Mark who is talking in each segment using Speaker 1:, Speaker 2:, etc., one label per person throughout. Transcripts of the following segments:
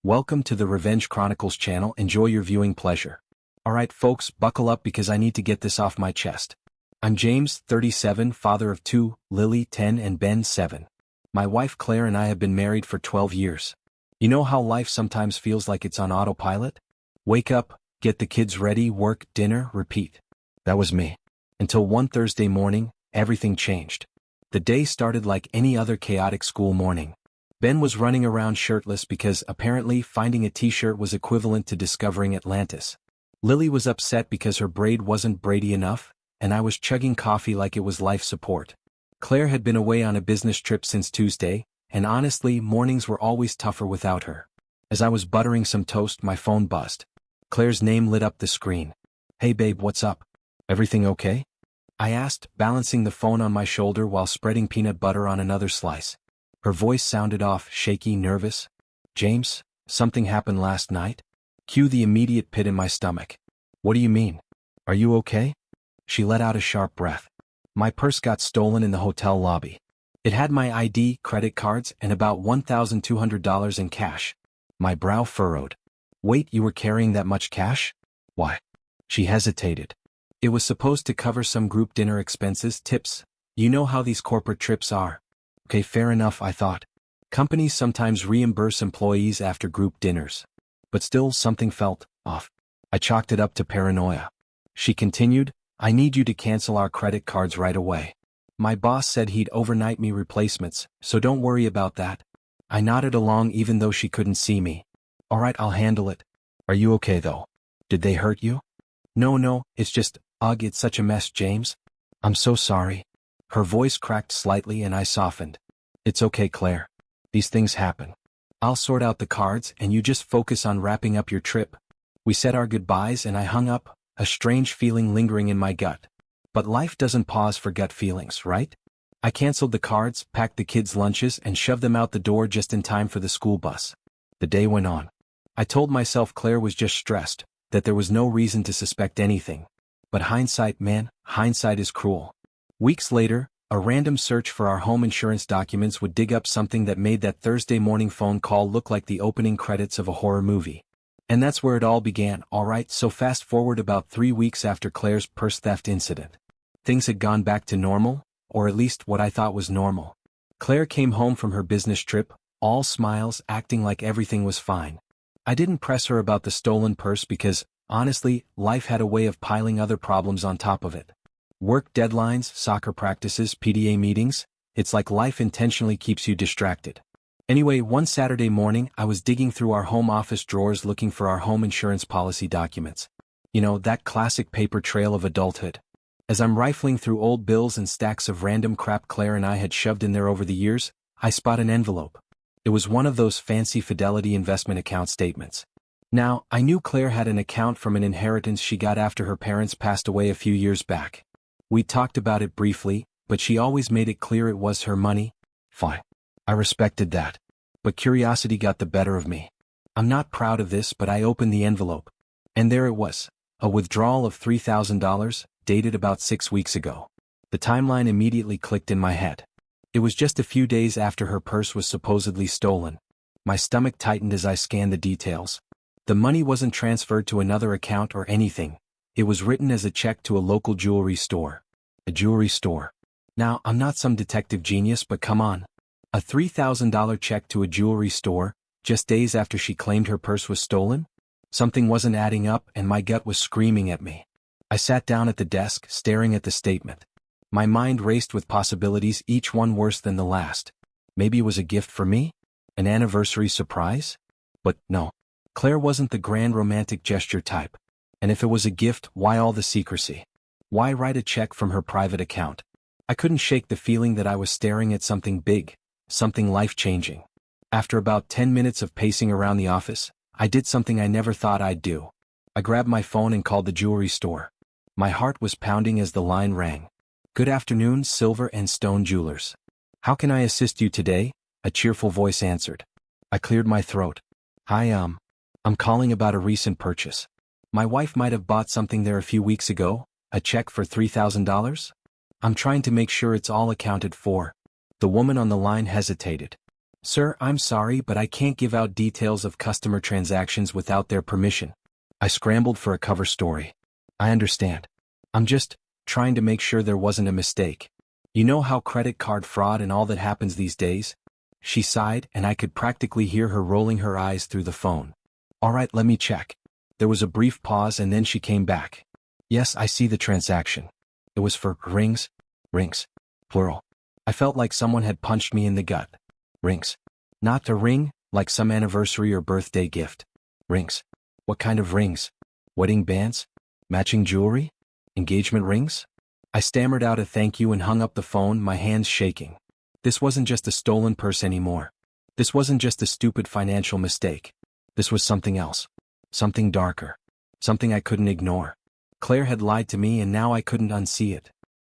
Speaker 1: Welcome to the Revenge Chronicles channel. Enjoy your viewing pleasure. Alright folks, buckle up because I need to get this off my chest. I'm James, 37, father of 2, Lily, 10 and Ben, 7. My wife Claire and I have been married for 12 years. You know how life sometimes feels like it's on autopilot? Wake up, get the kids ready, work, dinner, repeat. That was me. Until one Thursday morning, everything changed. The day started like any other chaotic school morning. Ben was running around shirtless because apparently finding a t-shirt was equivalent to discovering Atlantis. Lily was upset because her braid wasn't braidy enough, and I was chugging coffee like it was life support. Claire had been away on a business trip since Tuesday, and honestly, mornings were always tougher without her. As I was buttering some toast, my phone buzzed. Claire's name lit up the screen. "Hey babe, what's up? Everything okay?" I asked, balancing the phone on my shoulder while spreading peanut butter on another slice. Her voice sounded off, shaky, nervous. "James, something happened last night?" Cue the immediate pit in my stomach. "What do you mean? Are you okay?" She let out a sharp breath. "My purse got stolen in the hotel lobby. It had my ID, credit cards, and about $1,200 in cash." My brow furrowed. "Wait, you were carrying that much cash? Why?" She hesitated. "It was supposed to cover some group dinner expenses, tips. You know how these corporate trips are." Okay, fair enough, I thought. Companies sometimes reimburse employees after group dinners. But still, something felt off. I chalked it up to paranoia. She continued, "I need you to cancel our credit cards right away. My boss said he'd overnight me replacements, so don't worry about that." I nodded along even though she couldn't see me. "Alright, I'll handle it. Are you okay though? Did they hurt you?" No, it's just, ugh, it's such a mess, James. I'm so sorry." Her voice cracked slightly and I softened. "It's okay, Claire. These things happen. I'll sort out the cards and you just focus on wrapping up your trip." We said our goodbyes and I hung up, a strange feeling lingering in my gut. But life doesn't pause for gut feelings, right? I canceled the cards, packed the kids' lunches and shoved them out the door just in time for the school bus. The day went on. I told myself Claire was just stressed, that there was no reason to suspect anything. But hindsight, man, hindsight is cruel. Weeks later, a random search for our home insurance documents would dig up something that made that Thursday morning phone call look like the opening credits of a horror movie. And that's where it all began. Alright, so fast forward about 3 weeks after Claire's purse theft incident. Things had gone back to normal, or at least what I thought was normal. Claire came home from her business trip, all smiles, acting like everything was fine. I didn't press her about the stolen purse because, honestly, life had a way of piling other problems on top of it. Work deadlines, soccer practices, PTA meetings, it's like life intentionally keeps you distracted. Anyway, one Saturday morning I was digging through our home office drawers looking for our home insurance policy documents. You know, that classic paper trail of adulthood. As I'm rifling through old bills and stacks of random crap Claire and I had shoved in there over the years, I spot an envelope. It was one of those fancy Fidelity investment account statements. Now, I knew Claire had an account from an inheritance she got after her parents passed away a few years back. We talked about it briefly, but she always made it clear it was her money. Fine. I respected that. But curiosity got the better of me. I'm not proud of this, but I opened the envelope. And there it was, a withdrawal of $3,000, dated about 6 weeks ago. The timeline immediately clicked in my head. It was just a few days after her purse was supposedly stolen. My stomach tightened as I scanned the details. The money wasn't transferred to another account or anything. It was written as a check to a local jewelry store. A jewelry store. Now, I'm not some detective genius, but come on. A $3,000 check to a jewelry store, just days after she claimed her purse was stolen? Something wasn't adding up and my gut was screaming at me. I sat down at the desk, staring at the statement. My mind raced with possibilities, each one worse than the last. Maybe it was a gift for me? An anniversary surprise? But no. Claire wasn't the grand romantic gesture type. And if it was a gift, why all the secrecy? Why write a check from her private account? I couldn't shake the feeling that I was staring at something big, something life-changing. After about 10 minutes of pacing around the office, I did something I never thought I'd do. I grabbed my phone and called the jewelry store. My heart was pounding as the line rang. "Good afternoon, Silver and Stone Jewelers. How can I assist you today?" a cheerful voice answered. I cleared my throat. "Hi, I'm calling about a recent purchase. My wife might have bought something there a few weeks ago, a check for $3,000? I'm trying to make sure it's all accounted for." The woman on the line hesitated. "Sir, I'm sorry, but I can't give out details of customer transactions without their permission." I scrambled for a cover story. "I understand. I'm just trying to make sure there wasn't a mistake. You know how credit card fraud and all that happens these days?" She sighed, and I could practically hear her rolling her eyes through the phone. "All right, let me check." There was a brief pause and then she came back. "Yes, I see the transaction. It was for rings. Rings. Plural." I felt like someone had punched me in the gut. Rings. Not a ring, like some anniversary or birthday gift. Rings. What kind of rings? Wedding bands? Matching jewelry? Engagement rings? I stammered out a thank you and hung up the phone, my hands shaking. This wasn't just a stolen purse anymore. This wasn't just a stupid financial mistake. This was something else. Something darker. Something I couldn't ignore. Claire had lied to me and now I couldn't unsee it.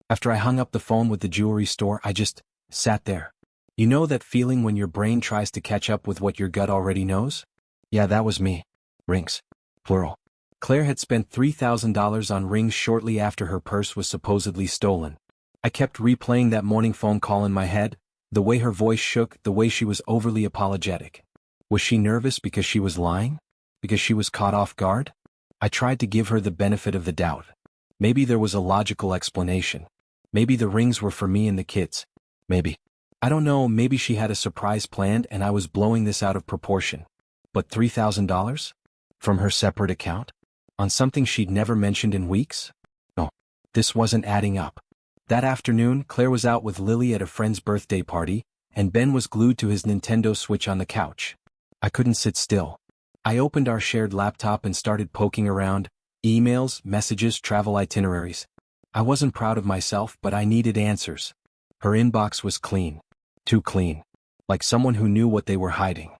Speaker 1: After I hung up the phone with the jewelry store, I just sat there. You know that feeling when your brain tries to catch up with what your gut already knows? Yeah, that was me. Rings. Plural. Claire had spent $3,000 on rings shortly after her purse was supposedly stolen. I kept replaying that morning phone call in my head, the way her voice shook, the way she was overly apologetic. Was she nervous because she was lying? Because she was caught off guard? I tried to give her the benefit of the doubt. Maybe there was a logical explanation. Maybe the rings were for me and the kids. Maybe. I don't know, maybe she had a surprise planned and I was blowing this out of proportion. But $3,000? From her separate account? On something she'd never mentioned in weeks? No. This wasn't adding up. That afternoon, Claire was out with Lily at a friend's birthday party, and Ben was glued to his Nintendo Switch on the couch. I couldn't sit still. I opened our shared laptop and started poking around, emails, messages, travel itineraries. I wasn't proud of myself, but I needed answers. Her inbox was clean. Too clean. Like someone who knew what they were hiding.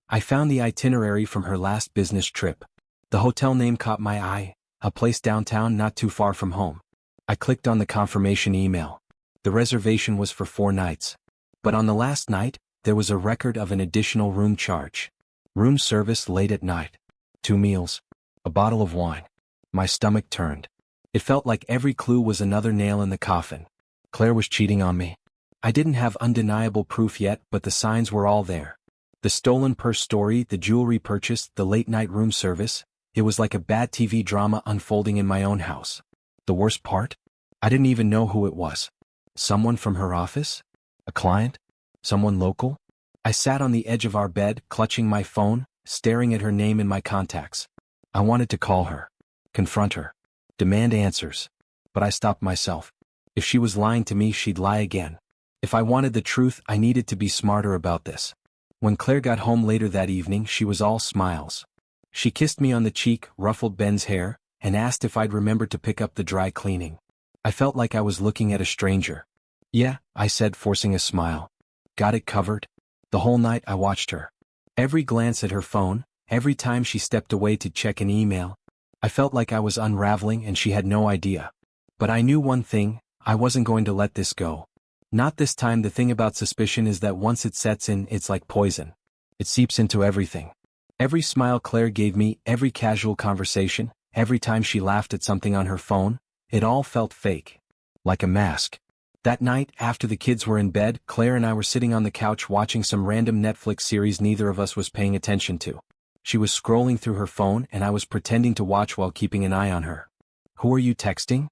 Speaker 1: I found the itinerary from her last business trip. The hotel name caught my eye, a place downtown not too far from home. I clicked on the confirmation email. The reservation was for 4 nights. But on the last night, there was a record of an additional room charge. Room service late at night. 2 meals. A bottle of wine. My stomach turned. It felt like every clue was another nail in the coffin. Claire was cheating on me. I didn't have undeniable proof yet, but the signs were all there. The stolen purse story, the jewelry purchase, the late-night room service. It was like a bad TV drama unfolding in my own house. The worst part? I didn't even know who it was. Someone from her office? A client? Someone local? I sat on the edge of our bed, clutching my phone, staring at her name in my contacts. I wanted to call her. Confront her. Demand answers. But I stopped myself. If she was lying to me, she'd lie again. If I wanted the truth, I needed to be smarter about this. When Claire got home later that evening, she was all smiles. She kissed me on the cheek, ruffled Ben's hair, and asked if I'd remembered to pick up the dry cleaning. I felt like I was looking at a stranger. "Yeah," I said, forcing a smile. "Got it covered." The whole night I watched her. Every glance at her phone, every time she stepped away to check an email. I felt like I was unraveling and she had no idea. But I knew one thing, I wasn't going to let this go. Not this time. The thing about suspicion is that once it sets in, it's like poison. It seeps into everything. Every smile Claire gave me, every casual conversation, every time she laughed at something on her phone, it all felt fake. Like a mask. That night, after the kids were in bed, Claire and I were sitting on the couch watching some random Netflix series neither of us was paying attention to. She was scrolling through her phone and I was pretending to watch while keeping an eye on her. "Who are you texting?"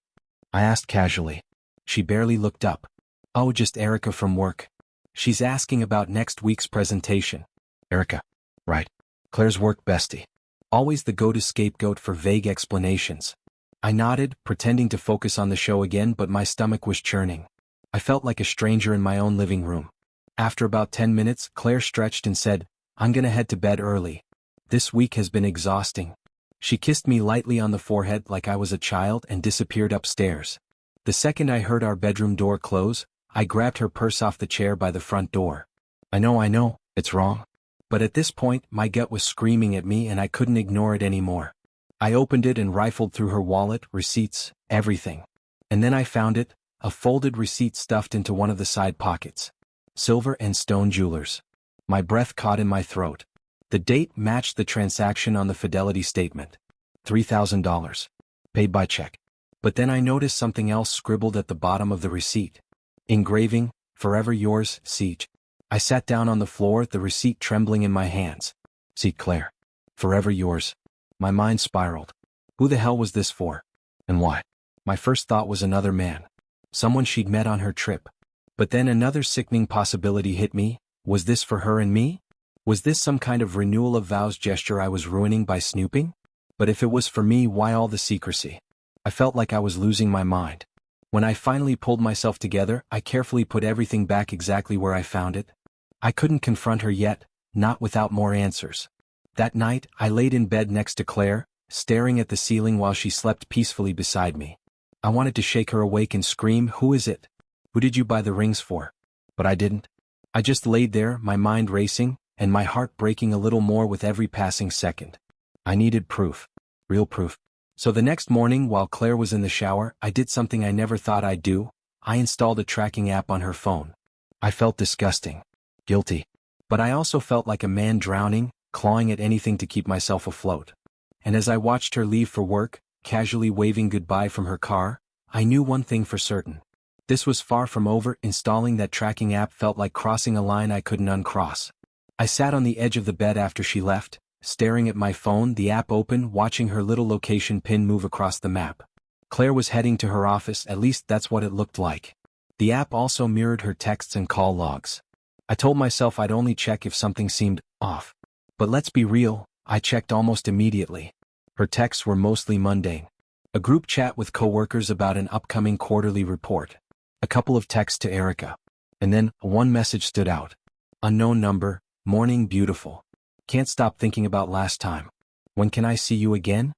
Speaker 1: I asked casually. She barely looked up. "Oh, just Erica from work. She's asking about next week's presentation." Erica. Right. Claire's work bestie. Always the go-to scapegoat for vague explanations. I nodded, pretending to focus on the show again, but my stomach was churning. I felt like a stranger in my own living room. After about 10 minutes, Claire stretched and said, "I'm gonna head to bed early. This week has been exhausting." She kissed me lightly on the forehead like I was a child and disappeared upstairs. The second I heard our bedroom door close, I grabbed her purse off the chair by the front door. I know, it's wrong. But at this point, my gut was screaming at me and I couldn't ignore it anymore. I opened it and rifled through her wallet, receipts, everything. And then I found it, a folded receipt stuffed into one of the side pockets. Silver and Stone Jewelers. My breath caught in my throat. The date matched the transaction on the fidelity statement. $3,000. Paid by check. But then I noticed something else scribbled at the bottom of the receipt. Engraving, "Forever yours, Siege." I sat down on the floor, the receipt trembling in my hands. See, Claire. Forever yours. My mind spiraled. Who the hell was this for? And why? My first thought was another man. Someone she'd met on her trip. But then another sickening possibility hit me. Was this for her and me? Was this some kind of renewal of vows gesture I was ruining by snooping? But if it was for me, why all the secrecy? I felt like I was losing my mind. When I finally pulled myself together, I carefully put everything back exactly where I found it. I couldn't confront her yet, not without more answers. That night, I laid in bed next to Claire, staring at the ceiling while she slept peacefully beside me. I wanted to shake her awake and scream, "Who is it? Who did you buy the rings for?" But I didn't. I just laid there, my mind racing, and my heart breaking a little more with every passing second. I needed proof. Real proof. So the next morning, while Claire was in the shower, I did something I never thought I'd do. I installed a tracking app on her phone. I felt disgusting. Guilty. But I also felt like a man drowning, clawing at anything to keep myself afloat. And as I watched her leave for work, casually waving goodbye from her car, I knew one thing for certain. This was far from over. Installing that tracking app felt like crossing a line I couldn't uncross. I sat on the edge of the bed after she left, staring at my phone, the app open, watching her little location pin move across the map. Claire was heading to her office, at least that's what it looked like. The app also mirrored her texts and call logs. I told myself I'd only check if something seemed off. But let's be real, I checked almost immediately. Her texts were mostly mundane. A group chat with coworkers about an upcoming quarterly report. A couple of texts to Erica. And then, one message stood out. Unknown number, morning beautiful. Can't stop thinking about last time. When can I see you again?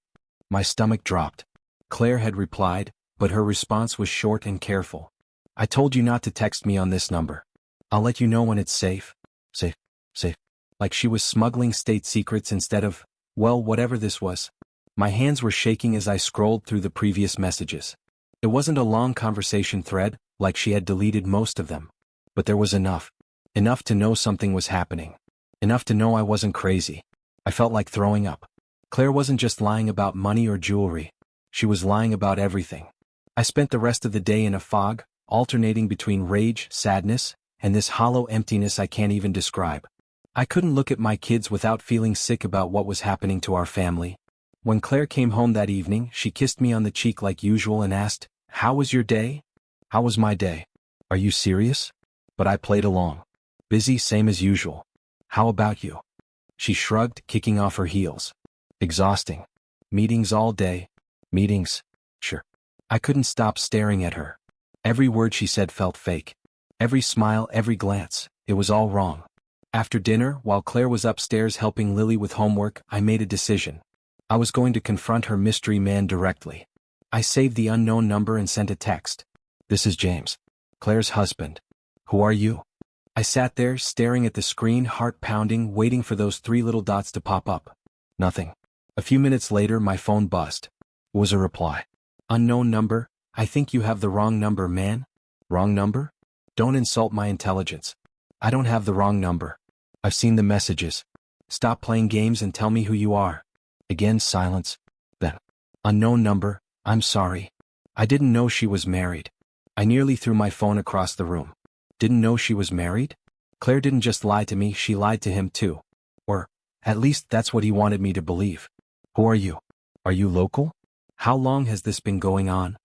Speaker 1: My stomach dropped. Claire had replied, but her response was short and careful. I told you not to text me on this number. I'll let you know when it's safe. Safe. Like she was smuggling state secrets instead of, well, whatever this was. My hands were shaking as I scrolled through the previous messages. It wasn't a long conversation thread, like she had deleted most of them. But there was enough. Enough to know something was happening. Enough to know I wasn't crazy. I felt like throwing up. Claire wasn't just lying about money or jewelry. She was lying about everything. I spent the rest of the day in a fog, alternating between rage, sadness, and this hollow emptiness I can't even describe. I couldn't look at my kids without feeling sick about what was happening to our family. When Claire came home that evening, she kissed me on the cheek like usual and asked, "How was your day?" How was my day? Are you serious? But I played along. Busy, same as usual. How about you? She shrugged, kicking off her heels. Exhausting. Meetings all day. Meetings? Sure. I couldn't stop staring at her. Every word she said felt fake. Every smile, every glance, it was all wrong. After dinner, while Claire was upstairs helping Lily with homework, I made a decision. I was going to confront her mystery man directly. I saved the unknown number and sent a text. "This is James. Claire's husband. Who are you?" I sat there, staring at the screen, heart pounding, waiting for those three little dots to pop up. Nothing. A few minutes later, my phone buzzed. It was a reply. "Unknown number. I think you have the wrong number, man." Wrong number? Don't insult my intelligence. I don't have the wrong number. I've seen the messages. Stop playing games and tell me who you are. Again, silence. Then, unknown number. I'm sorry. I didn't know she was married. I nearly threw my phone across the room. Didn't know she was married? Claire didn't just lie to me, she lied to him too. Or, at least that's what he wanted me to believe. Who are you? Are you local? How long has this been going on?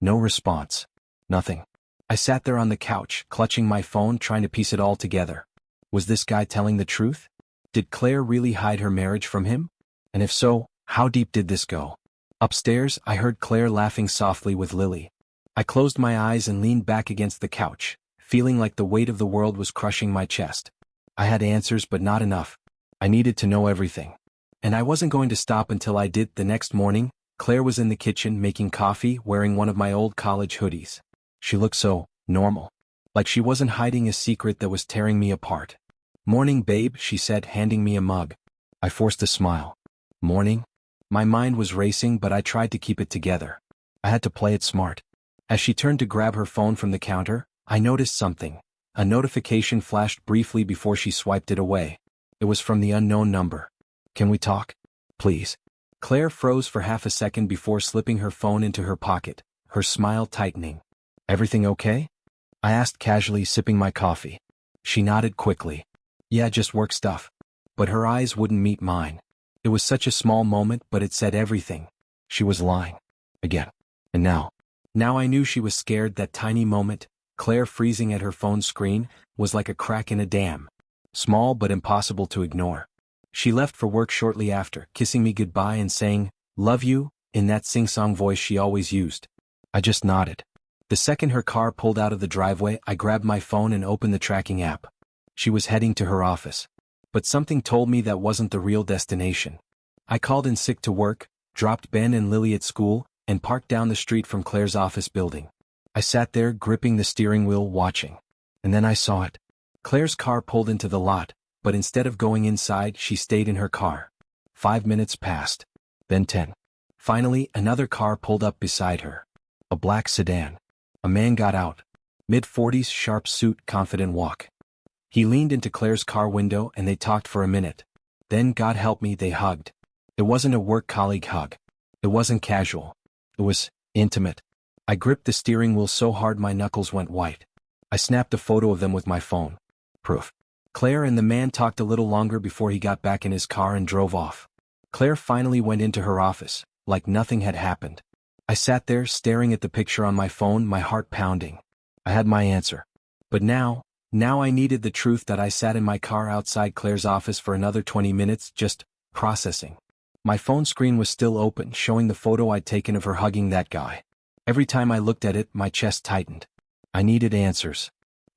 Speaker 1: No response. Nothing. I sat there on the couch, clutching my phone, trying to piece it all together. Was this guy telling the truth? Did Claire really hide her marriage from him? And if so, how deep did this go? Upstairs, I heard Claire laughing softly with Lily. I closed my eyes and leaned back against the couch, feeling like the weight of the world was crushing my chest. I had answers, but not enough. I needed to know everything. And I wasn't going to stop until I did. The next morning, Claire was in the kitchen making coffee, wearing one of my old college hoodies. She looked so normal. Like she wasn't hiding a secret that was tearing me apart. "Morning, babe," she said, handing me a mug. I forced a smile. Morning? My mind was racing, but I tried to keep it together. I had to play it smart. As she turned to grab her phone from the counter, I noticed something. A notification flashed briefly before she swiped it away. It was from the unknown number. "Can we talk? Please?" Claire froze for half a second before slipping her phone into her pocket, her smile tightening. "Everything okay?" I asked casually, sipping my coffee. She nodded quickly. Yeah, just work stuff. But her eyes wouldn't meet mine. It was such a small moment, but it said everything. She was lying. Again. And now I knew she was scared. That tiny moment, Claire freezing at her phone screen, was like a crack in a dam. Small but impossible to ignore. She left for work shortly after, kissing me goodbye and saying, "Love you," in that sing-song voice she always used. I just nodded. The second her car pulled out of the driveway, I grabbed my phone and opened the tracking app. She was heading to her office. But something told me that wasn't the real destination. I called in sick to work, dropped Ben and Lily at school, and parked down the street from Claire's office building. I sat there gripping the steering wheel watching. And then I saw it. Claire's car pulled into the lot, but instead of going inside, she stayed in her car. 5 minutes passed. Then 10. Finally, another car pulled up beside her. A black sedan. A man got out. Mid-40s, sharp suit, confident walk. He leaned into Claire's car window and they talked for a minute. Then, God help me, they hugged. It wasn't a work colleague hug. It wasn't casual. It was intimate. I gripped the steering wheel so hard my knuckles went white. I snapped a photo of them with my phone. Proof. Claire and the man talked a little longer before he got back in his car and drove off. Claire finally went into her office, like nothing had happened. I sat there staring at the picture on my phone, my heart pounding. I had my answer. But now I needed the truth. That I sat in my car outside Claire's office for another 20 minutes, just processing. My phone screen was still open, showing the photo I'd taken of her hugging that guy. Every time I looked at it, my chest tightened. I needed answers.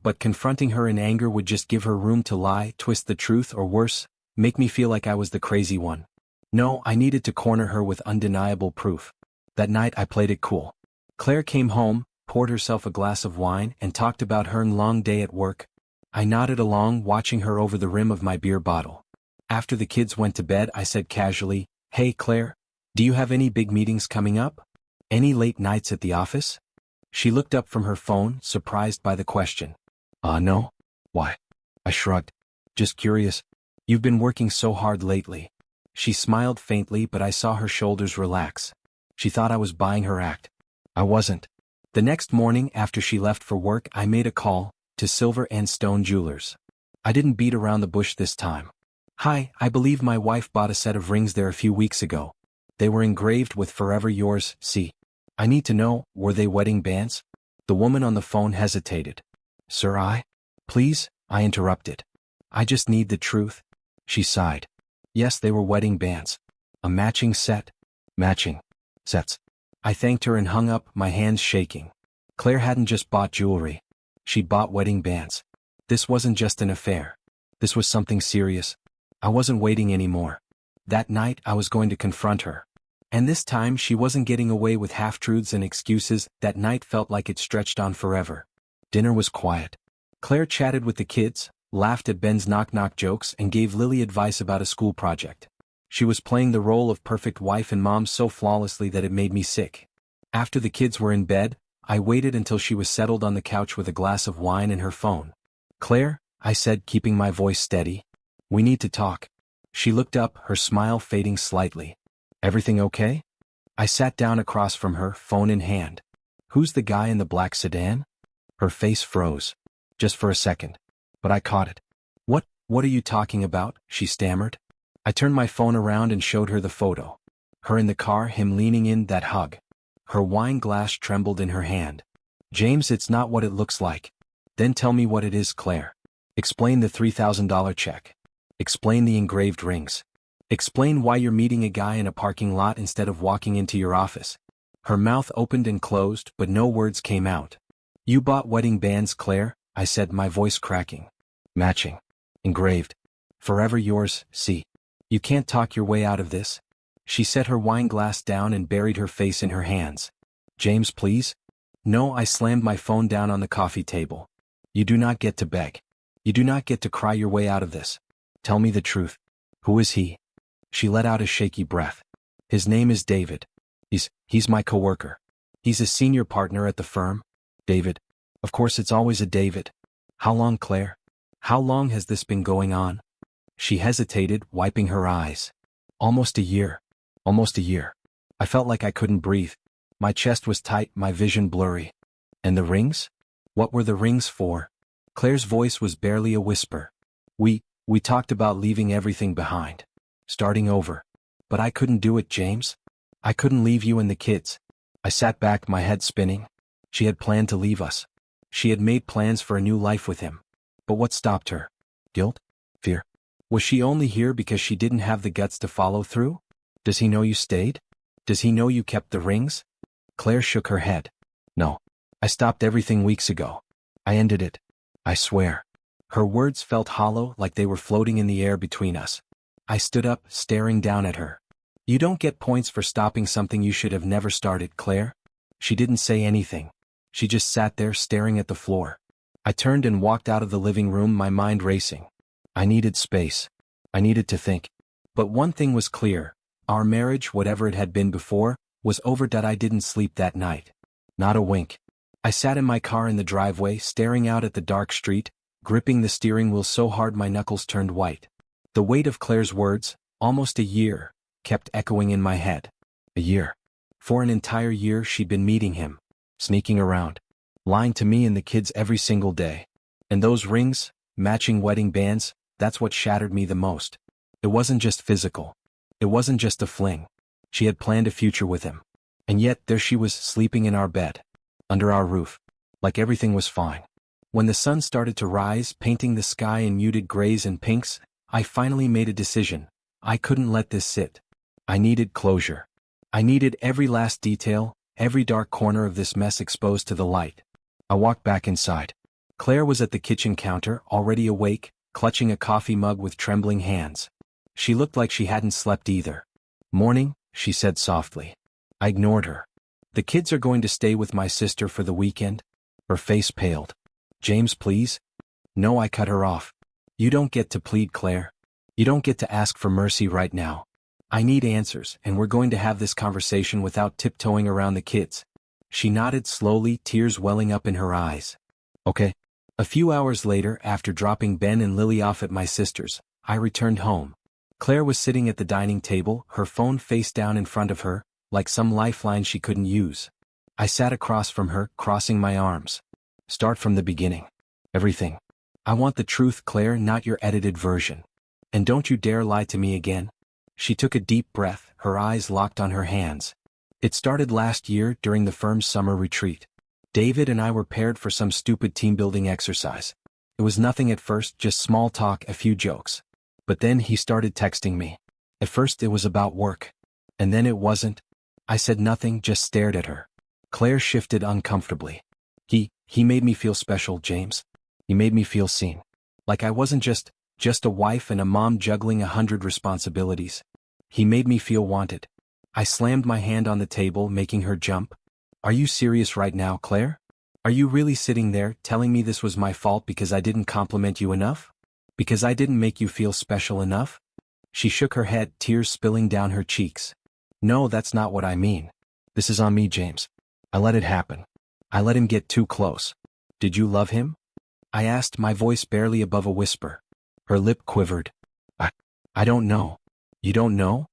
Speaker 1: But confronting her in anger would just give her room to lie, twist the truth, or worse, make me feel like I was the crazy one. No, I needed to corner her with undeniable proof. That night I played it cool. Claire came home, poured herself a glass of wine, and talked about her long day at work. I nodded along, watching her over the rim of my beer bottle. After the kids went to bed, I said casually, "Hey Claire, do you have any big meetings coming up? Any late nights at the office?" She looked up from her phone, surprised by the question. No. Why? I shrugged. Just curious. You've been working so hard lately. She smiled faintly, but I saw her shoulders relax. She thought I was buying her act. I wasn't. The next morning, after she left for work, I made a call to Silver and Stone Jewelers. I didn't beat around the bush this time. "Hi, I believe my wife bought a set of rings there a few weeks ago. They were engraved with 'Forever Yours,' see. I need to know, were they wedding bands?" The woman on the phone hesitated. "Sir, please," I interrupted. "I just need the truth." She sighed. "Yes, they were wedding bands. A matching set." Matching sets. I thanked her and hung up, my hands shaking. Claire hadn't just bought jewelry. She bought wedding bands. This wasn't just an affair. This was something serious. I wasn't waiting anymore. That night I was going to confront her. And this time she wasn't getting away with half-truths and excuses. That night felt like it stretched on forever. Dinner was quiet. Claire chatted with the kids, laughed at Ben's knock-knock jokes, and gave Lily advice about a school project. She was playing the role of perfect wife and mom so flawlessly that it made me sick. After the kids were in bed, I waited until she was settled on the couch with a glass of wine and her phone. "Claire," I said, keeping my voice steady, "we need to talk." She looked up, her smile fading slightly. "Everything okay?" I sat down across from her, phone in hand. "Who's the guy in the black sedan?" Her face froze. Just for a second. But I caught it. What are you talking about?" she stammered. I turned my phone around and showed her the photo. Her in the car, him leaning in, that hug. Her wine glass trembled in her hand. "James, it's not what it looks like." "Then tell me what it is, Claire. Explain the $3,000 check. Explain the engraved rings. Explain why you're meeting a guy in a parking lot instead of walking into your office." Her mouth opened and closed, but no words came out. "You bought wedding bands, Claire," I said, my voice cracking. "Matching. Engraved. 'Forever Yours,' see. You can't talk your way out of this." She set her wine glass down and buried her face in her hands. "James, please." "No," I slammed my phone down on the coffee table. "You do not get to beg. You do not get to cry your way out of this. Tell me the truth. Who is he?" She let out a shaky breath. "His name is David. He's my coworker. He's a senior partner at the firm." "David? Of course it's always a David. How long, Claire? How long has this been going on?" She hesitated, wiping her eyes. Almost a year. Almost a year." I felt like I couldn't breathe. My chest was tight, my vision blurry. "And the rings? What were the rings for?" Claire's voice was barely a whisper. We talked about leaving everything behind. Starting over. But I couldn't do it, James. I couldn't leave you and the kids. I sat back, my head spinning. She had planned to leave us. She had made plans for a new life with him. But what stopped her? Guilt? Fear? Was she only here because she didn't have the guts to follow through? Does he know you stayed? Does he know you kept the rings? Claire shook her head. No. I stopped everything weeks ago. I ended it. I swear. Her words felt hollow, like they were floating in the air between us. I stood up, staring down at her. You don't get points for stopping something you should have never started, Claire. She didn't say anything. She just sat there staring at the floor. I turned and walked out of the living room, my mind racing. I needed space. I needed to think. But one thing was clear. Our marriage, whatever it had been before, was over. I didn't sleep that night. Not a wink. I sat in my car in the driveway, staring out at the dark street, gripping the steering wheel so hard my knuckles turned white. The weight of Claire's words, almost a year, kept echoing in my head. A year. For an entire year she'd been meeting him, sneaking around, lying to me and the kids every single day. And those rings, matching wedding bands, that's what shattered me the most. It wasn't just physical. It wasn't just a fling. She had planned a future with him. And yet there she was, sleeping in our bed, under our roof, like everything was fine. When the sun started to rise, painting the sky in muted grays and pinks, I finally made a decision. I couldn't let this sit. I needed closure. I needed every last detail, every dark corner of this mess exposed to the light. I walked back inside. Claire was at the kitchen counter, already awake, clutching a coffee mug with trembling hands. She looked like she hadn't slept either. Morning, she said softly. I ignored her. The kids are going to stay with my sister for the weekend. Her face paled. James, please? No, I cut her off. You don't get to plead, Claire. You don't get to ask for mercy right now. I need answers, and we're going to have this conversation without tiptoeing around the kids. She nodded slowly, tears welling up in her eyes. Okay. A few hours later, after dropping Ben and Lily off at my sister's, I returned home. Claire was sitting at the dining table, her phone face down in front of her, like some lifeline she couldn't use. I sat across from her, crossing my arms. Start from the beginning. Everything. I want the truth, Claire, not your edited version. And don't you dare lie to me again. She took a deep breath, her eyes locked on her hands. It started last year during the firm's summer retreat. David and I were paired for some stupid team-building exercise. It was nothing at first, just small talk, a few jokes. But then he started texting me. At first it was about work. And then it wasn't. I said nothing, just stared at her. Claire shifted uncomfortably. He made me feel special, James. He made me feel seen. Like I wasn't just a wife and a mom juggling 100 responsibilities. He made me feel wanted. I slammed my hand on the table, making her jump. Are you serious right now, Claire? Are you really sitting there, telling me this was my fault because I didn't compliment you enough? Because I didn't make you feel special enough? She shook her head, tears spilling down her cheeks. No, that's not what I mean. This is on me, James. I let it happen. I let him get too close. Did you love him? I asked, my voice barely above a whisper. Her lip quivered. I don't know. You don't know?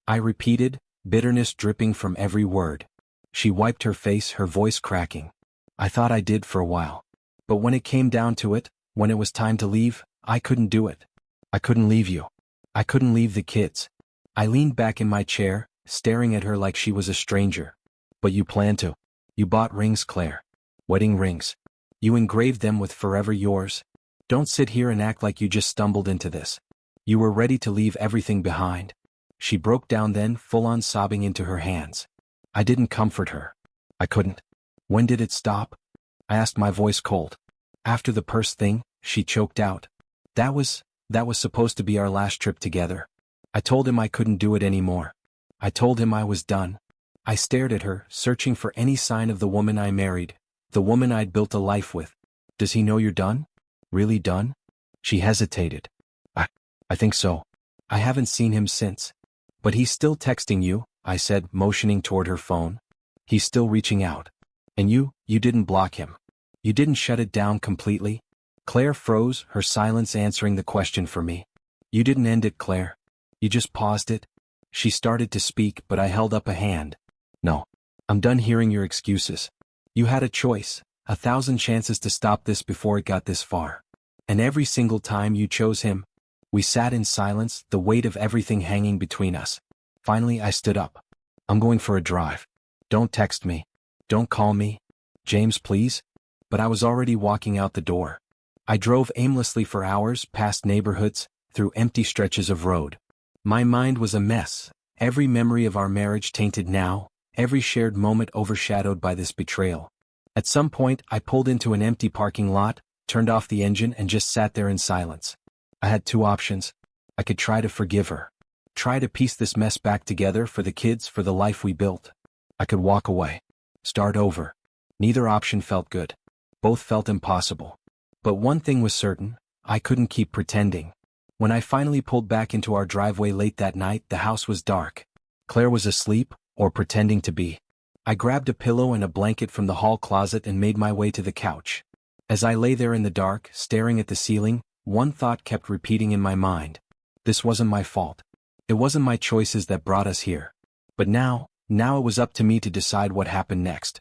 Speaker 1: I repeated, bitterness dripping from every word. She wiped her face, her voice cracking. I thought I did for a while. But when it came down to it, when it was time to leave, I couldn't do it. I couldn't leave you. I couldn't leave the kids. I leaned back in my chair, staring at her like she was a stranger. But you planned to. You bought rings, Claire. Wedding rings. You engraved them with "Forever Yours." Don't sit here and act like you just stumbled into this. You were ready to leave everything behind. She broke down then, full-on sobbing into her hands. I didn't comfort her. I couldn't. When did it stop? I asked, my voice cold. After the purse thing, she choked out. That was supposed to be our last trip together. I told him I couldn't do it anymore. I told him I was done. I stared at her, searching for any sign of the woman I married, the woman I'd built a life with. Does he know you're done? Really done? She hesitated. I think so. I haven't seen him since. But he's still texting you, I said, motioning toward her phone. He's still reaching out. And you didn't block him. You didn't shut it down completely. Claire froze, her silence answering the question for me. You didn't end it, Claire. You just paused it. She started to speak, but I held up a hand. No. I'm done hearing your excuses. You had a choice. 1,000 chances to stop this before it got this far. And every single time you chose him. We sat in silence, the weight of everything hanging between us. Finally I stood up. I'm going for a drive. Don't text me. Don't call me. James, please? But I was already walking out the door. I drove aimlessly for hours, past neighborhoods, through empty stretches of road. My mind was a mess, every memory of our marriage tainted now, every shared moment overshadowed by this betrayal. At some point, I pulled into an empty parking lot, turned off the engine and just sat there in silence. I had two options. I could try to forgive her. Try to piece this mess back together for the kids, for the life we built. I could walk away. Start over. Neither option felt good. Both felt impossible. But one thing was certain, I couldn't keep pretending. When I finally pulled back into our driveway late that night, the house was dark. Claire was asleep, or pretending to be. I grabbed a pillow and a blanket from the hall closet and made my way to the couch. As I lay there in the dark, staring at the ceiling, one thought kept repeating in my mind. This wasn't my fault. It wasn't my choices that brought us here. But now it was up to me to decide what happened next.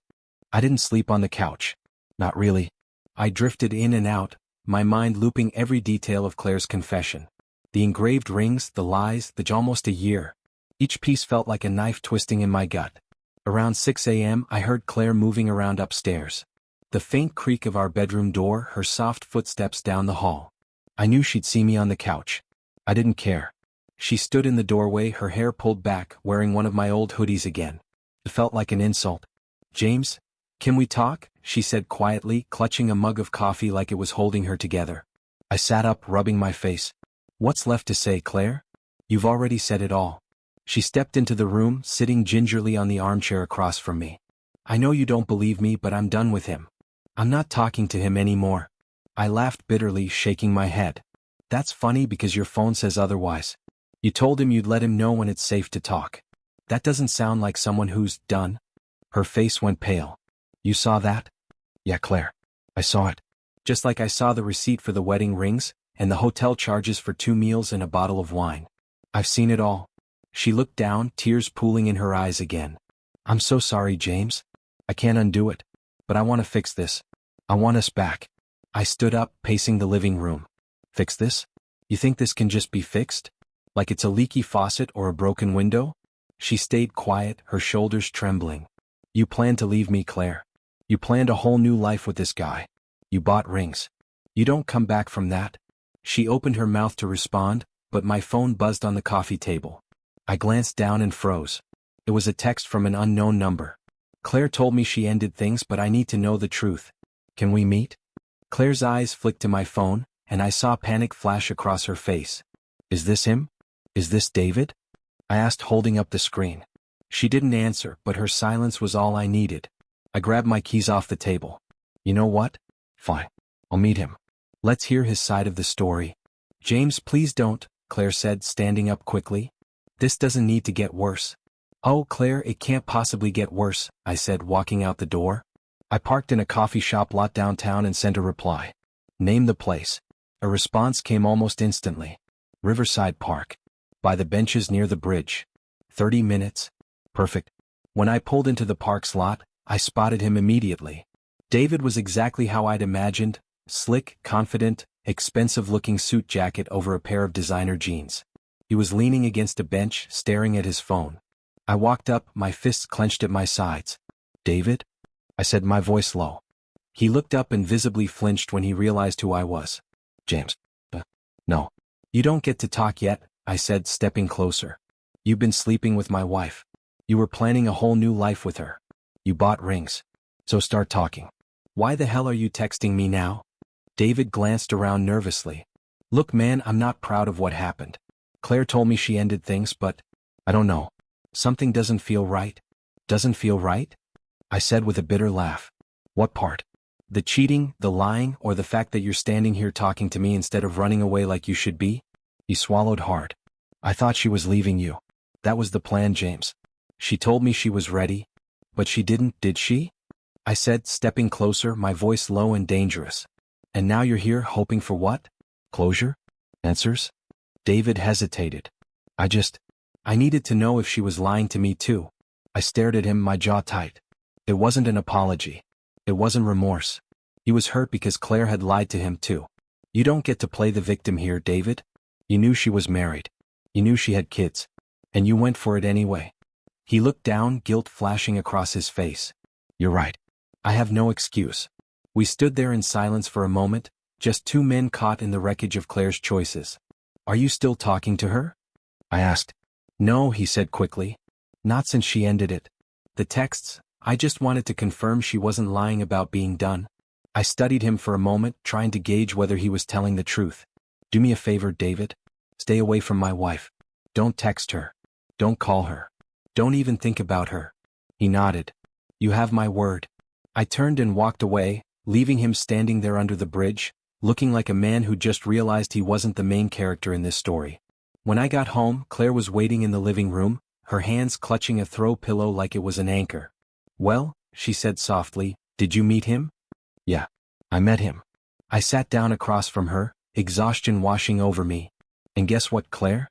Speaker 1: I didn't sleep on the couch. Not really. I drifted in and out, my mind looping every detail of Claire's confession. The engraved rings, the lies, almost a year. Each piece felt like a knife twisting in my gut. Around 6 a.m. I heard Claire moving around upstairs. The faint creak of our bedroom door, her soft footsteps down the hall. I knew she'd see me on the couch. I didn't care. She stood in the doorway, her hair pulled back, wearing one of my old hoodies again. It felt like an insult. James, can we talk? She said quietly, clutching a mug of coffee like it was holding her together. I sat up, rubbing my face. What's left to say, Claire? You've already said it all. She stepped into the room, sitting gingerly on the armchair across from me. I know you don't believe me, but I'm done with him. I'm not talking to him anymore. I laughed bitterly, shaking my head. That's funny because your phone says otherwise. You told him you'd let him know when it's safe to talk. That doesn't sound like someone who's done. Her face went pale. You saw that? Yeah, Claire. I saw it. Just like I saw the receipt for the wedding rings, and the hotel charges for 2 meals and a bottle of wine. I've seen it all. She looked down, tears pooling in her eyes again. I'm so sorry, James. I can't undo it. But I want to fix this. I want us back. I stood up, pacing the living room. Fix this? You think this can just be fixed? Like it's a leaky faucet or a broken window? She stayed quiet, her shoulders trembling. You plan to leave me, Claire. You planned a whole new life with this guy. You bought rings. You don't come back from that. She opened her mouth to respond, but my phone buzzed on the coffee table. I glanced down and froze. It was a text from an unknown number. Claire told me she ended things, but I need to know the truth. Can we meet? Claire's eyes flicked to my phone, and I saw panic flash across her face. Is this him? Is this David? I asked, holding up the screen. She didn't answer, but her silence was all I needed. I grabbed my keys off the table. You know what? Fine. I'll meet him. Let's hear his side of the story. James, please don't, Claire said, standing up quickly. This doesn't need to get worse. Oh, Claire, it can't possibly get worse, I said, walking out the door. I parked in a coffee shop lot downtown and sent a reply. Name the place. A response came almost instantly. Riverside Park. By the benches near the bridge. 30 minutes. Perfect. When I pulled into the park's lot, I spotted him immediately. David was exactly how I'd imagined, slick, confident, expensive-looking suit jacket over a pair of designer jeans. He was leaning against a bench, staring at his phone. I walked up, my fists clenched at my sides. David? I said, my voice low. He looked up and visibly flinched when he realized who I was. James. No. You don't get to talk yet, I said, stepping closer. You've been sleeping with my wife. You were planning a whole new life with her. You bought rings. So start talking. Why the hell are you texting me now? David glanced around nervously. Look, man, I'm not proud of what happened. Claire told me she ended things, but I don't know. Something doesn't feel right. Doesn't feel right? I said with a bitter laugh. What part? The cheating, the lying, or the fact that you're standing here talking to me instead of running away like you should be? He swallowed hard. I thought she was leaving you. That was the plan, James. She told me she was ready. But she didn't, did she? I said, stepping closer, my voice low and dangerous. And now you're here hoping for what? Closure? Answers? David hesitated. I needed to know if she was lying to me too. I stared at him, my jaw tight. It wasn't an apology. It wasn't remorse. He was hurt because Claire had lied to him too. You don't get to play the victim here, David. You knew she was married. You knew she had kids. And you went for it anyway. He looked down, guilt flashing across his face. You're right. I have no excuse. We stood there in silence for a moment, just two men caught in the wreckage of Claire's choices. Are you still talking to her? I asked. No, he said quickly. Not since she ended it. The texts, I just wanted to confirm she wasn't lying about being done. I studied him for a moment, trying to gauge whether he was telling the truth. Do me a favor, David. Stay away from my wife. Don't text her. Don't call her. Don't even think about her. He nodded. You have my word. I turned and walked away, leaving him standing there under the bridge, looking like a man who just realized he wasn't the main character in this story. When I got home, Claire was waiting in the living room, her hands clutching a throw pillow like it was an anchor. Well, she said softly, did you meet him? Yeah, I met him. I sat down across from her, exhaustion washing over me. And guess what, Claire?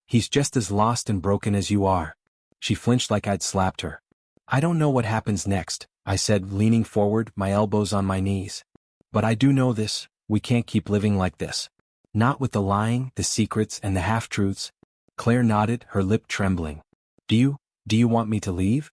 Speaker 1: He's just as lost and broken as you are. She flinched like I'd slapped her. I don't know what happens next, I said, leaning forward, my elbows on my knees. But I do know this, we can't keep living like this. Not with the lying, the secrets, and the half-truths. Claire nodded, her lip trembling. Do you want me to leave?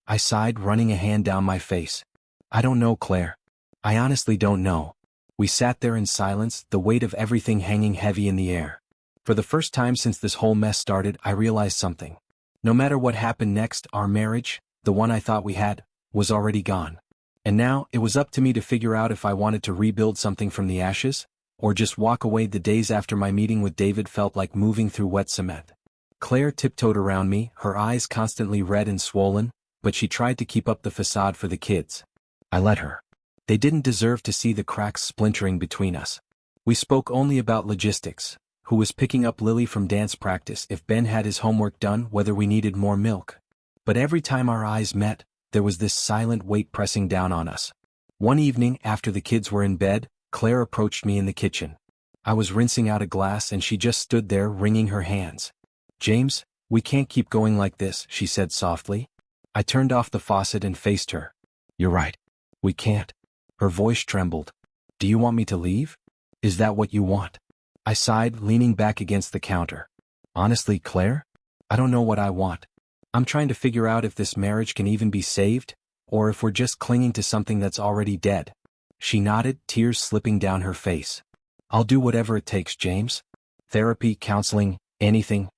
Speaker 1: I sighed, running a hand down my face. I don't know, Claire. I honestly don't know. We sat there in silence, the weight of everything hanging heavy in the air. For the first time since this whole mess started, I realized something. No matter what happened next, our marriage, the one I thought we had, was already gone. And now, it was up to me to figure out if I wanted to rebuild something from the ashes, or just walk away. The days after my meeting with David felt like moving through wet cement. Claire tiptoed around me, her eyes constantly red and swollen, but she tried to keep up the facade for the kids. I let her. They didn't deserve to see the cracks splintering between us. We spoke only about logistics. Who was picking up Lily from dance practice, if Ben had his homework done, whether we needed more milk. But every time our eyes met, there was this silent weight pressing down on us. One evening, after the kids were in bed, Claire approached me in the kitchen. I was rinsing out a glass and she just stood there wringing her hands. James, we can't keep going like this, she said softly. I turned off the faucet and faced her. You're right. We can't. Her voice trembled. Do you want me to leave? Is that what you want? I sighed, leaning back against the counter. Honestly, Claire, I don't know what I want. I'm trying to figure out if this marriage can even be saved, or if we're just clinging to something that's already dead. She nodded, tears slipping down her face. I'll do whatever it takes, James. Therapy, counseling, anything.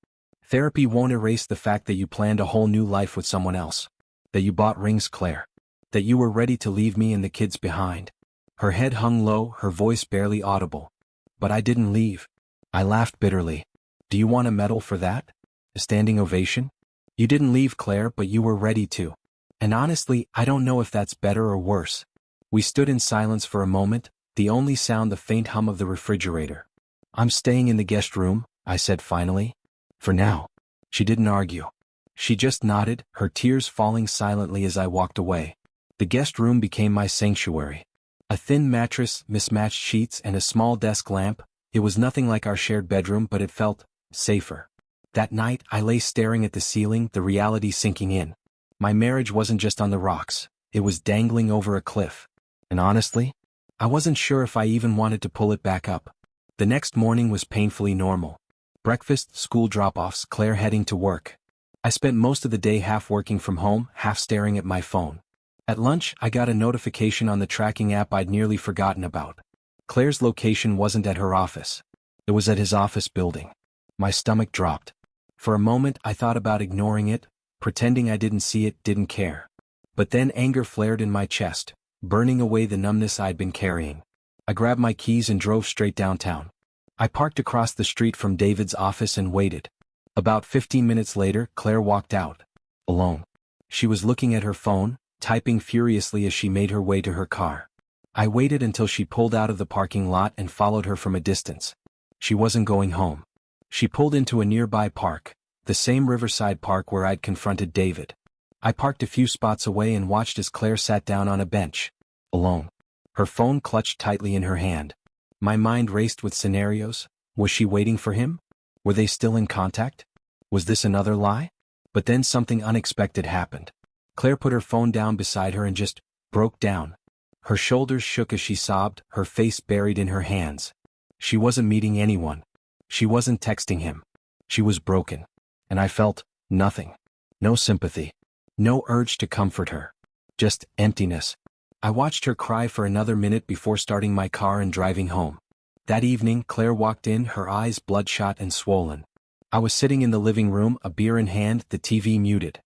Speaker 1: Therapy won't erase the fact that you planned a whole new life with someone else. That you bought rings, Claire. That you were ready to leave me and the kids behind. Her head hung low, her voice barely audible. But I didn't leave. I laughed bitterly. Do you want a medal for that? A standing ovation? You didn't leave, Claire, but you were ready to. And honestly, I don't know if that's better or worse. We stood in silence for a moment, the only sound the faint hum of the refrigerator. I'm staying in the guest room, I said finally. For now. She didn't argue. She just nodded, her tears falling silently as I walked away. The guest room became my sanctuary. A thin mattress, mismatched sheets, and a small desk lamp. It was nothing like our shared bedroom, but it felt safer. That night, I lay staring at the ceiling, the reality sinking in. My marriage wasn't just on the rocks, it was dangling over a cliff. And honestly, I wasn't sure if I even wanted to pull it back up. The next morning was painfully normal. Breakfast, school drop-offs, Claire heading to work. I spent most of the day half working from home, half staring at my phone. At lunch, I got a notification on the tracking app I'd nearly forgotten about. Claire's location wasn't at her office. It was at his office building. My stomach dropped. For a moment, I thought about ignoring it, pretending I didn't see it, didn't care. But then anger flared in my chest, burning away the numbness I'd been carrying. I grabbed my keys and drove straight downtown. I parked across the street from David's office and waited. About 15 minutes later, Claire walked out. Alone. She was looking at her phone, typing furiously as she made her way to her car. I waited until she pulled out of the parking lot and followed her from a distance. She wasn't going home. She pulled into a nearby park, the same riverside park where I'd confronted David. I parked a few spots away and watched as Claire sat down on a bench. Alone. Her phone clutched tightly in her hand. My mind raced with scenarios. Was she waiting for him? Were they still in contact? Was this another lie? But then something unexpected happened. Claire put her phone down beside her and just broke down. Her shoulders shook as she sobbed, her face buried in her hands. She wasn't meeting anyone. She wasn't texting him. She was broken. And I felt nothing. No sympathy. No urge to comfort her. Just emptiness. I watched her cry for another minute before starting my car and driving home. That evening, Claire walked in, her eyes bloodshot and swollen. I was sitting in the living room, a beer in hand, the TV muted.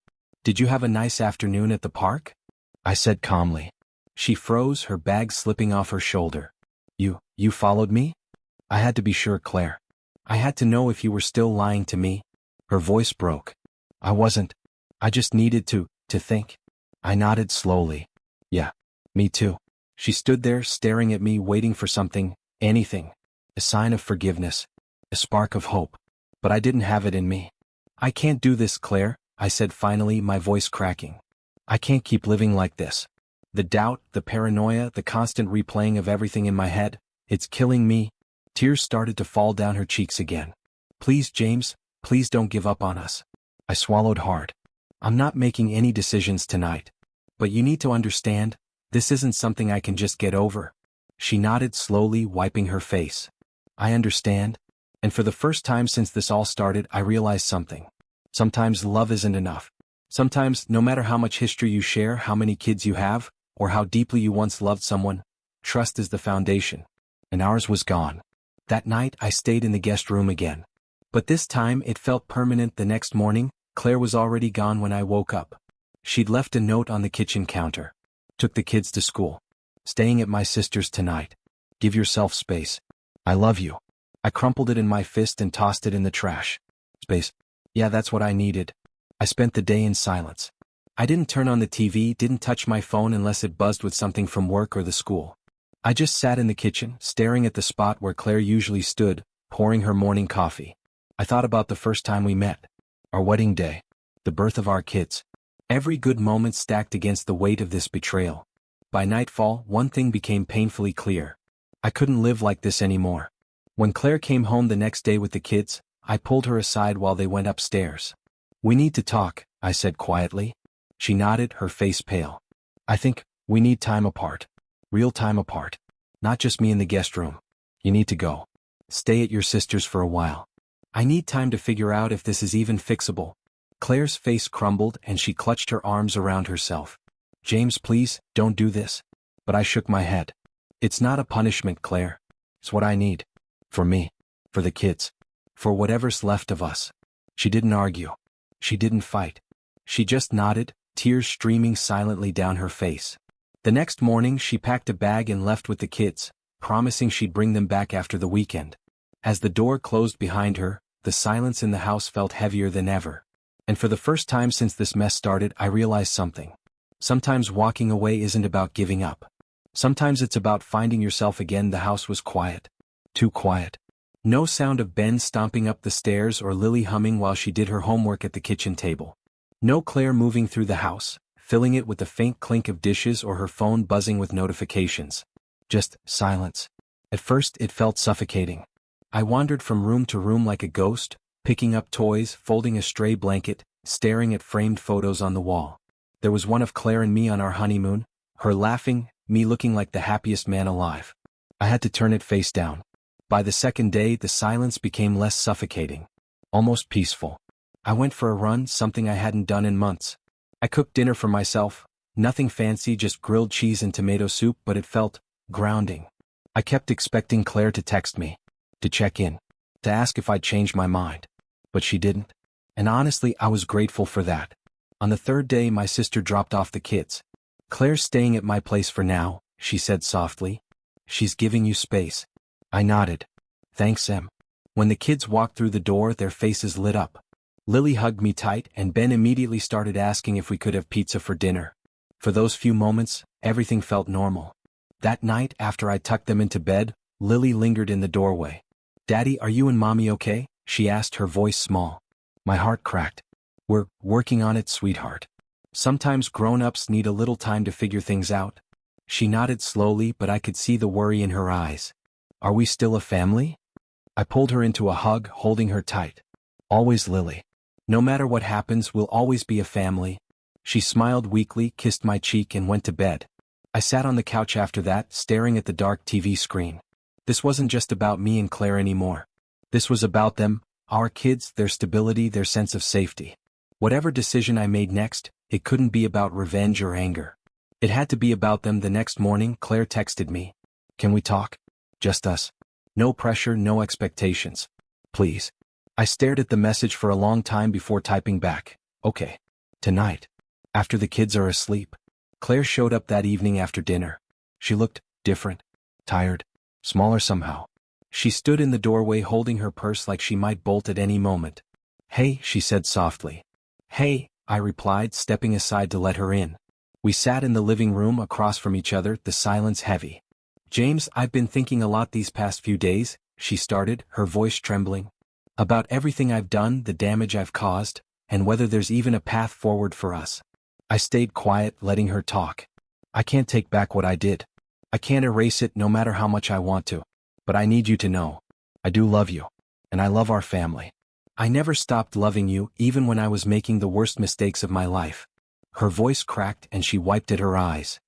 Speaker 1: "Did you have a nice afternoon at the park?" I said calmly. She froze, her bag slipping off her shoulder. You followed me?" I had to be sure, Claire. I had to know if you were still lying to me. Her voice broke. "I wasn't. I just needed to think." I nodded slowly. "Yeah, me too." She stood there, staring at me, waiting for something, anything. A sign of forgiveness. A spark of hope. But I didn't have it in me. "I can't do this, Claire," I said finally, my voice cracking. "I can't keep living like this. The doubt, the paranoia, the constant replaying of everything in my head, it's killing me." Tears started to fall down her cheeks again. "Please, James, please don't give up on us." I swallowed hard. "I'm not making any decisions tonight. But you need to understand, this isn't something I can just get over." She nodded slowly, wiping her face. "I understand." And for the first time since this all started, I realized something. Sometimes love isn't enough. Sometimes, no matter how much history you share, how many kids you have, or how deeply you once loved someone, trust is the foundation. And ours was gone. That night, I stayed in the guest room again. But this time, it felt permanent. The next morning, Claire was already gone when I woke up. She'd left a note on the kitchen counter. "Took the kids to school. Staying at my sister's tonight. Give yourself space. I love you." I crumpled it in my fist and tossed it in the trash. Space. Yeah, that's what I needed. I spent the day in silence. I didn't turn on the TV, didn't touch my phone unless it buzzed with something from work or the school. I just sat in the kitchen, staring at the spot where Claire usually stood, pouring her morning coffee. I thought about the first time we met. Our wedding day. The birth of our kids. Every good moment stacked against the weight of this betrayal. By nightfall, one thing became painfully clear. I couldn't live like this anymore. When Claire came home the next day with the kids, I pulled her aside while they went upstairs. "We need to talk," I said quietly. She nodded, her face pale. "I think we need time apart. Real time apart. Not just me in the guest room. You need to go. Stay at your sister's for a while. I need time to figure out if this is even fixable." Claire's face crumbled and she clutched her arms around herself. "James, please, don't do this." But I shook my head. "It's not a punishment, Claire. It's what I need. For me. For the kids. For whatever's left of us." She didn't argue. She didn't fight. She just nodded, tears streaming silently down her face. The next morning she packed a bag and left with the kids, promising she'd bring them back after the weekend. As the door closed behind her, the silence in the house felt heavier than ever. And for the first time since this mess started, I realized something. Sometimes walking away isn't about giving up. Sometimes it's about finding yourself again. The house was quiet. Too quiet. No sound of Ben stomping up the stairs or Lily humming while she did her homework at the kitchen table. No Claire moving through the house, filling it with the faint clink of dishes or her phone buzzing with notifications. Just silence. At first it felt suffocating. I wandered from room to room like a ghost, picking up toys, folding a stray blanket, staring at framed photos on the wall. There was one of Claire and me on our honeymoon, her laughing, me looking like the happiest man alive. I had to turn it face down. By the second day, the silence became less suffocating. Almost peaceful. I went for a run, something I hadn't done in months. I cooked dinner for myself, nothing fancy, just grilled cheese and tomato soup, but it felt grounding. I kept expecting Claire to text me, to check in, to ask if I'd changed my mind. But she didn't. And honestly, I was grateful for that. On the third day, my sister dropped off the kids. "Claire's staying at my place for now," she said softly. "She's giving you space." I nodded. "Thanks, Em." When the kids walked through the door, their faces lit up. Lily hugged me tight, and Ben immediately started asking if we could have pizza for dinner. For those few moments, everything felt normal. That night, after I tucked them into bed, Lily lingered in the doorway. "Daddy, are you and Mommy okay?" she asked, her voice small. My heart cracked. "We're working on it, sweetheart. Sometimes grown-ups need a little time to figure things out." She nodded slowly, but I could see the worry in her eyes. "Are we still a family?" I pulled her into a hug, holding her tight. "Always, Lily. No matter what happens, we'll always be a family." She smiled weakly, kissed my cheek, and went to bed. I sat on the couch after that, staring at the dark TV screen. This wasn't just about me and Claire anymore. This was about them, our kids, their stability, their sense of safety. Whatever decision I made next, it couldn't be about revenge or anger. It had to be about them. The next morning, Claire texted me. "Can we talk? Just us. No pressure, no expectations. Please." I stared at the message for a long time before typing back, "Okay. Tonight. After the kids are asleep." Claire showed up that evening after dinner. She looked different, tired, smaller somehow. She stood in the doorway holding her purse like she might bolt at any moment. "Hey," she said softly. "Hey," I replied, stepping aside to let her in. We sat in the living room across from each other, the silence heavy. "James, I've been thinking a lot these past few days," she started, her voice trembling. "About everything I've done, the damage I've caused, and whether there's even a path forward for us." I stayed quiet, letting her talk. "I can't take back what I did. I can't erase it no matter how much I want to. But I need you to know. I do love you. And I love our family. I never stopped loving you, even when I was making the worst mistakes of my life." Her voice cracked and she wiped at her eyes.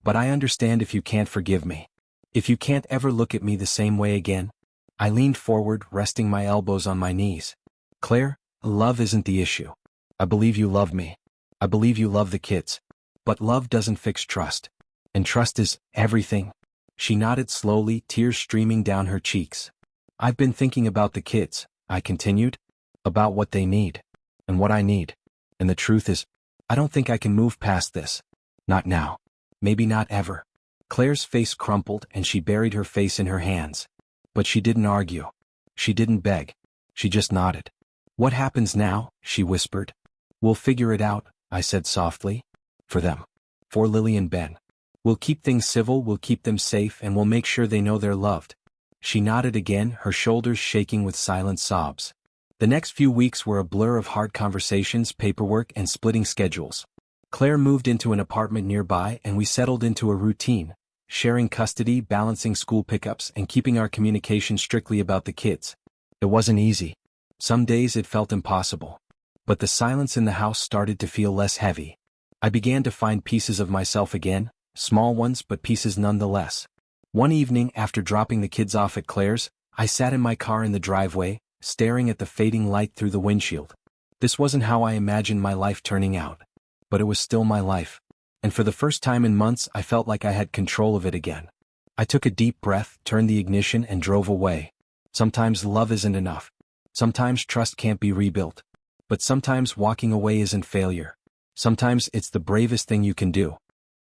Speaker 1: "But I understand if you can't forgive me. If you can't ever look at me the same way again." I leaned forward, resting my elbows on my knees. "Claire, love isn't the issue. I believe you love me. I believe you love the kids. But love doesn't fix trust. And trust is everything." She nodded slowly, tears streaming down her cheeks. "I've been thinking about the kids," I continued. "About what they need. And what I need. And the truth is, I don't think I can move past this. Not now. Maybe not ever." Claire's face crumpled and she buried her face in her hands. But she didn't argue. She didn't beg. She just nodded. "What happens now?" she whispered. "We'll figure it out," I said softly. "For them. For Lily and Ben. We'll keep things civil, we'll keep them safe, and we'll make sure they know they're loved." She nodded again, her shoulders shaking with silent sobs. The next few weeks were a blur of hard conversations, paperwork, and splitting schedules. Claire moved into an apartment nearby and we settled into a routine, sharing custody, balancing school pickups, and keeping our communication strictly about the kids. It wasn't easy. Some days it felt impossible. But the silence in the house started to feel less heavy. I began to find pieces of myself again, small ones but pieces nonetheless. One evening after dropping the kids off at Claire's, I sat in my car in the driveway, staring at the fading light through the windshield. This wasn't how I imagined my life turning out. But it was still my life. And for the first time in months I felt like I had control of it again. I took a deep breath, turned the ignition, and drove away. Sometimes love isn't enough. Sometimes trust can't be rebuilt. But sometimes walking away isn't failure. Sometimes it's the bravest thing you can do.